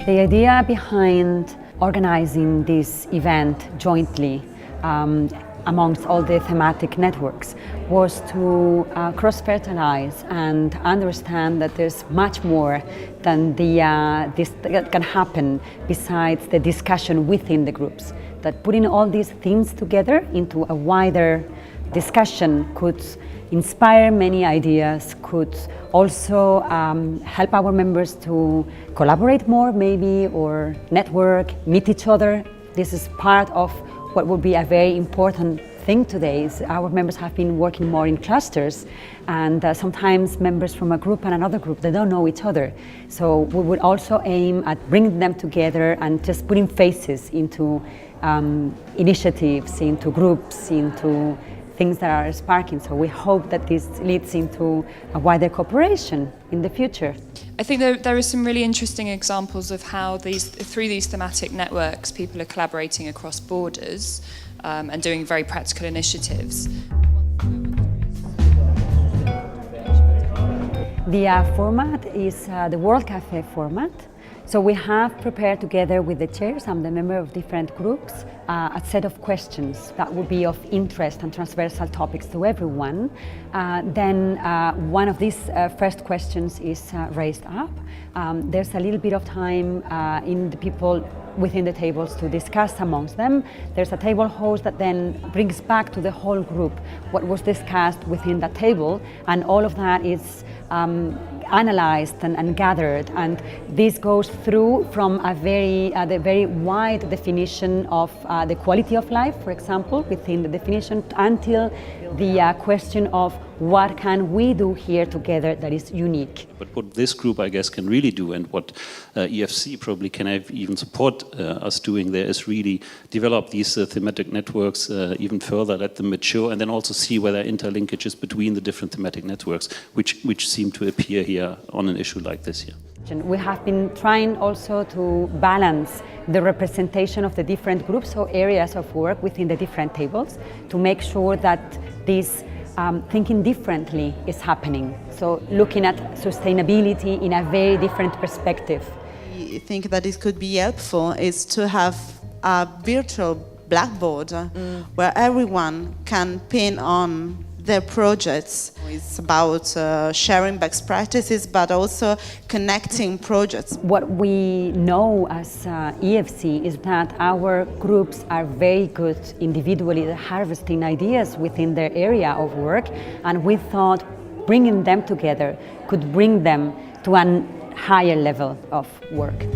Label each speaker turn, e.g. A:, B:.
A: The idea behind organizing this event jointly amongst all the thematic networks was to cross-fertilize and understand that there's much more than this that can happen besides the discussion within the groups. That putting all these themes together into a wider discussion could inspire many ideas, could also help our members to collaborate more maybe, or network, meet each other. This is part of what would be a very important thing today. Is our members have been working more in clusters, and sometimes members from a group and another group, they don't know each other. So we would also aim at bringing them together and just putting faces into initiatives, into groups, into things that are sparking. So we hope that this leads into a wider cooperation in the future.
B: I think there are some really interesting examples of how through these thematic networks, people are collaborating across borders and doing very practical initiatives.
A: The format is the World Cafe format. So we have prepared together with the chairs and the members of different groups a set of questions that would be of interest and transversal topics to everyone. Then one of these first questions is raised up. There's a little bit of time in the people within the tables to discuss amongst them. There's a table host that then brings back to the whole group what was discussed within that table, and all of that is analyzed and gathered, and this goes through from the very wide definition of the quality of life, for example, within the definition, until the question of what can we do here together that is unique.
C: But what this group, I guess, can really do, and what EFC probably can even support us doing there, is really develop these thematic networks even further, let them mature, and then also see where there are interlinkages between the different thematic networks, which seem to appear here on an issue like this here.
A: We have been trying also to balance the representation of the different groups or areas of work within the different tables to make sure that this thinking differently is happening. So looking at sustainability in a very different perspective.
D: I think that it could be helpful is to have a virtual blackboard where everyone can pin on their projects. It's about sharing best practices, but also connecting projects.
A: What we know as EFC is that our groups are very good individually at harvesting ideas within their area of work, and we thought bringing them together could bring them to a higher level of work.